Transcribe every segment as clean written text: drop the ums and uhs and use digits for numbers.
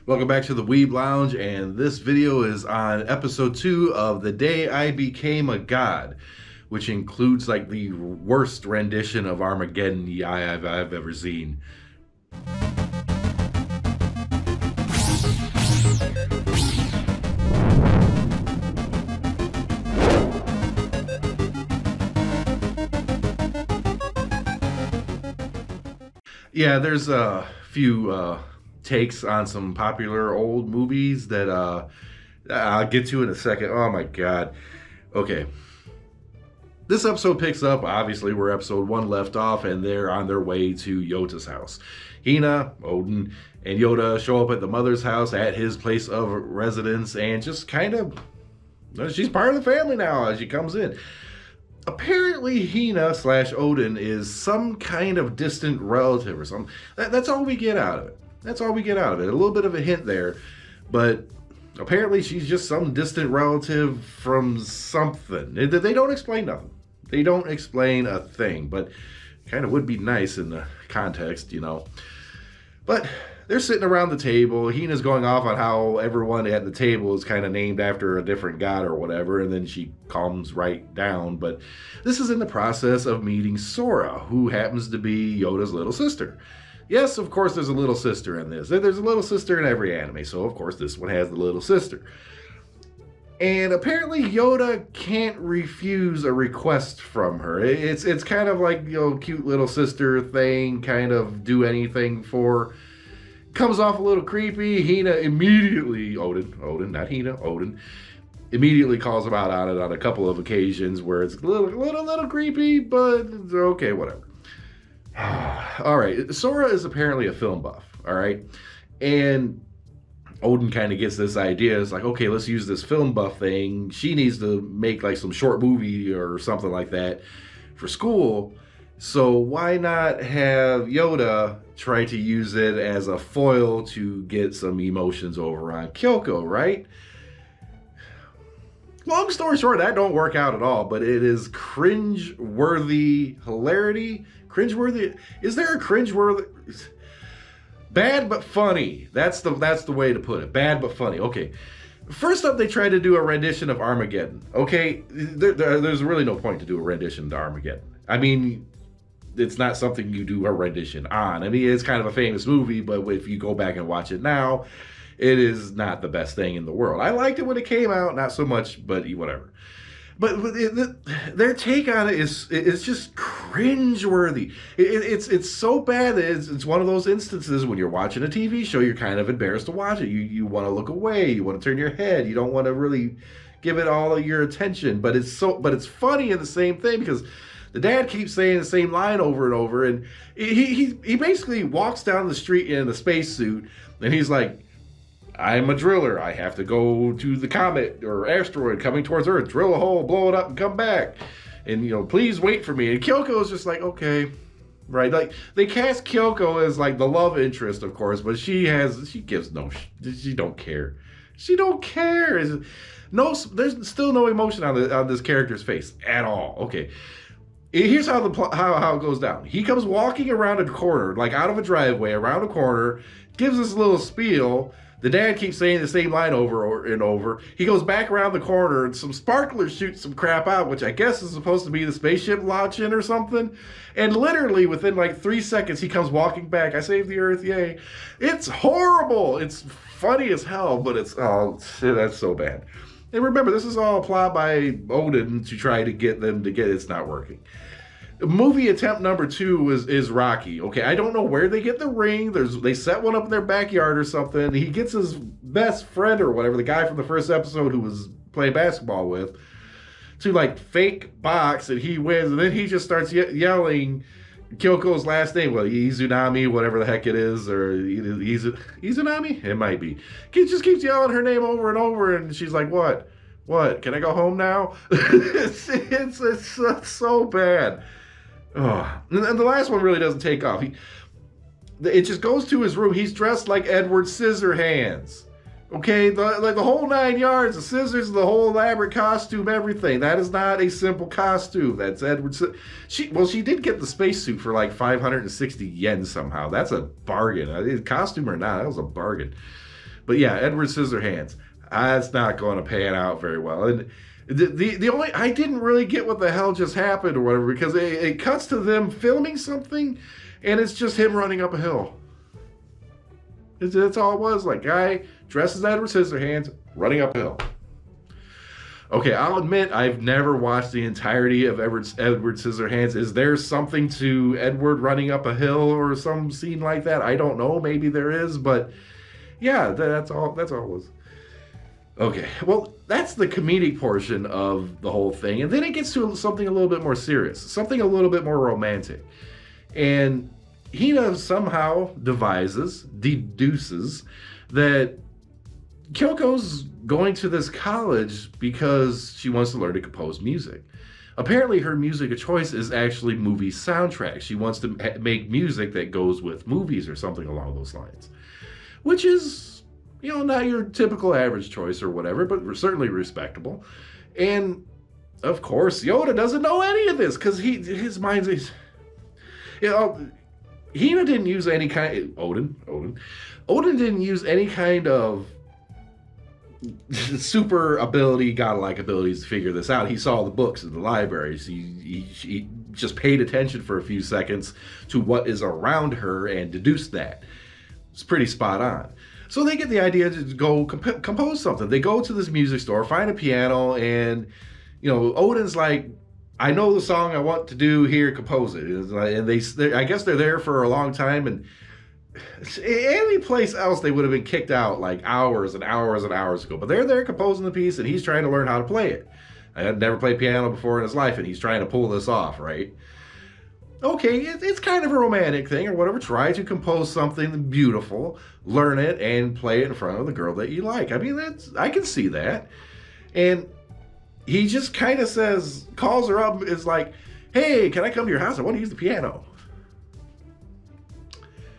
Welcome back to the Weeb Lounge, and this video is on episode 2 of The Day I Became a God, which includes like the worst rendition of Armageddon I've ever seen. Yeah, there's a few takes on some popular old movies that I'll get to in a second. Oh my god. Okay. This episode picks up, obviously, where episode 1 left off, and they're on their way to Yoda's house. Hina, Odin, and Yoda show up at the mother's house at his place of residence, and just kind of, she's part of the family now as she comes in. Apparently, Hina / Odin is some kind of distant relative or something. That's all we get out of it. That's all we get out of it. A little bit of a hint there, but apparently she's just some distant relative from something. They don't explain nothing. They don't explain a thing, but kind of would be nice in the context, you know. But they're sitting around the table. Hina's going off on how everyone at the table is kind of named after a different god or whatever, and then she calms right down. But this is in the process of meeting Sora, who happens to be Yoda's little sister. Yes, of course, there's a little sister in this. There's a little sister in every anime, so of course this one has the little sister. And apparently Yoda can't refuse a request from her. It's kind of like, you know, cute little sister thing, kind of do anything for. Comes off a little creepy. Hina immediately, Odin, not Hina, Odin, immediately calls him out on it on a couple of occasions where it's a little creepy, but okay, whatever. All right, Sora is apparently a film buff, all right? And Odin kind of gets this idea. It's like, okay, let's use this film buff thing. She needs to make like some short movie or something like that for school. So why not have Yoda try to use it as a foil to get some emotions over on Kyoko, right? Long story short, that don't work out at all, but it is cringe-worthy hilarity. Cringe-worthy? Is there a cringe-worthy? Bad but funny. That's the way to put it. Bad but funny. Okay. First up, they tried to do a rendition of Armageddon. Okay, there's really no point to do a rendition to Armageddon. I mean, it's not something you do a rendition on. I mean, it's kind of a famous movie, but if you go back and watch it now, it is not the best thing in the world. I liked it when it came out, not so much, but whatever. But their take on it is just cringe-worthy. It's so bad that it's one of those instances when you're watching a TV show, you're kind of embarrassed to watch it. You want to look away. You want to turn your head. You don't want to really give it all of your attention. But it's funny in the same thing because the dad keeps saying the same line over and over, and he basically walks down the street in a spacesuit, and he's like, I'm a driller. I have to go to the comet or asteroid coming towards Earth, drill a hole, blow it up, and come back. And, you know, please wait for me. And Kyoko's just like, okay, right? Like, they cast Kyoko as, like, the love interest, of course, but she don't care. She don't care. There's still no emotion on this character's face at all. Okay. Here's how how it goes down. He comes walking around a corner, like out of a driveway, around a corner, gives us a little spiel. The dad keeps saying the same line over and over. He goes back around the corner, and some sparklers shoot some crap out, which I guess is supposed to be the spaceship launching or something. And literally within like 3 seconds, he comes walking back. I saved the Earth, yay. It's horrible. It's funny as hell, but oh, shit, that's so bad. And remember, this is all a plot by Odin to try to get them to get it's not working. Movie attempt number 2 is Rocky. Okay, I don't know where they get the ring. They set one up in their backyard or something. He gets his best friend or whatever, the guy from the first episode who was playing basketball with, to like fake box, and he wins. And then he just starts yelling Kyoko's last name. Well, Izunami, whatever the heck it is, or Izunami? It might be. He just keeps yelling her name over and over, and she's like, what? What? Can I go home now? it's so bad. Oh. And the last one really doesn't take off. It just goes to his room. He's dressed like Edward Scissorhands. Okay, like the whole 9 yards, the scissors, the whole elaborate costume, everything. That is not a simple costume. That's Edward. She did get the spacesuit for like 560 yen somehow. That's a bargain. Costume or not, that was a bargain. But yeah, Edward Scissorhands. That's not going to pan out very well. And the only, I didn't really get what the hell just happened or whatever, because it cuts to them filming something, and it's just him running up a hill. That's all it was. Like, guy dresses Edward Scissorhands running up a hill. Okay, I'll admit I've never watched the entirety of Edward Scissorhands. Is there something to Edward running up a hill or some scene like that? I don't know. Maybe there is, but yeah, that's all it was. Okay, well, that's the comedic portion of the whole thing. And then it gets to something a little bit more serious, something a little bit more romantic. And Hina somehow deduces that Kyoko's going to this college because she wants to learn to compose music. Apparently her music of choice is actually movie soundtracks. She wants to make music that goes with movies or something along those lines. Which is, you know, not your typical average choice or whatever, but certainly respectable. And of course, Yoda doesn't know any of this because his mind's, you know, Hina didn't use any kind, Odin didn't use any kind of super ability, godlike abilities to figure this out. He saw the books in the libraries. He just paid attention for a few seconds to what is around her and deduced that. It's pretty spot on. So they get the idea to go compose something. They go to this music store, find a piano, and, you know, Odin's like, I know the song I want to do here, compose it. And I guess they're there for a long time, and any place else they would have been kicked out like hours and hours and hours ago. But they're there composing the piece, and he's trying to learn how to play it. I had never played piano before in his life, and he's trying to pull this off, right? Okay, it's kind of a romantic thing or whatever. Try to compose something beautiful, learn it, and play it in front of the girl that you like. I mean, I can see that. And he just kind of calls her up, is like, hey, can I come to your house? I want to use the piano.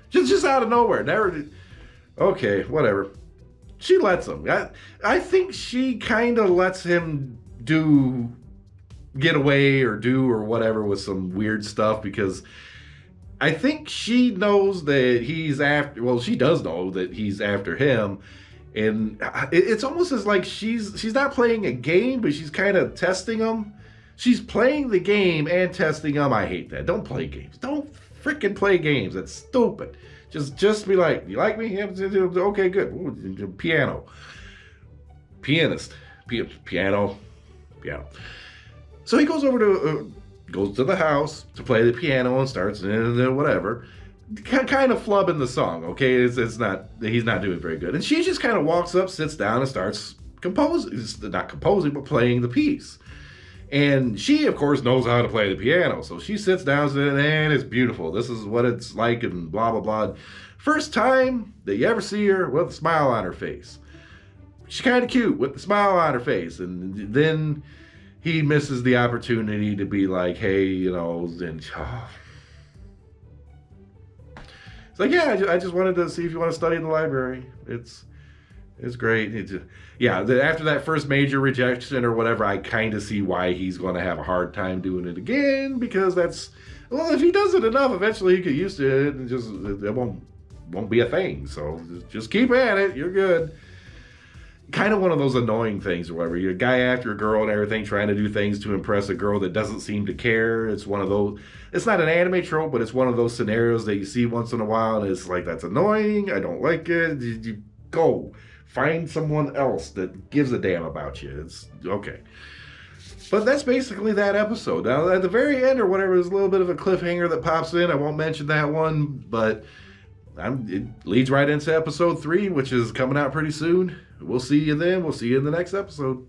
Just out of nowhere. Never. Okay, whatever. She lets him. I think she kind of lets him get away or whatever with some weird stuff, because I think she knows that he's after, well, she does know that he's after him. And it's almost as like she's not playing a game, but she's kind of testing him. She's playing the game and testing him. I hate that. Don't play games. Don't freaking play games. That's stupid. Just be like, you like me? Okay, good. Ooh, piano. Pianist. Piano. So he goes over goes to the house to play the piano and starts whatever. Kind of flubbing the song, okay? He's not doing very good. And she just kind of walks up, sits down, and starts not composing, but playing the piece. And she, of course, knows how to play the piano. So she sits down and it's beautiful. This is what it's like and blah, blah, blah. First time that you ever see her with a smile on her face. She's kind of cute with the smile on her face. And then he misses the opportunity to be like, hey, you know, and it's like, yeah, I just wanted to see if you want to study in the library. It's great. After that first major rejection or whatever, I kind of see why he's going to have a hard time doing it again, because if he does it enough, eventually he get used to it, and just it won't be a thing. So just keep at it. You're good. Kind of one of those annoying things or whatever. You're a guy after a girl and everything, trying to do things to impress a girl that doesn't seem to care. It's one of those, it's not an anime trope, but it's one of those scenarios that you see once in a while, and it's like, that's annoying. I don't like it. You go find someone else that gives a damn about you. It's okay. But that's basically that episode. Now, at the very end or whatever, there's a little bit of a cliffhanger that pops in. I won't mention that one, but it leads right into episode 3, which is coming out pretty soon. We'll see you then. We'll see you in the next episode.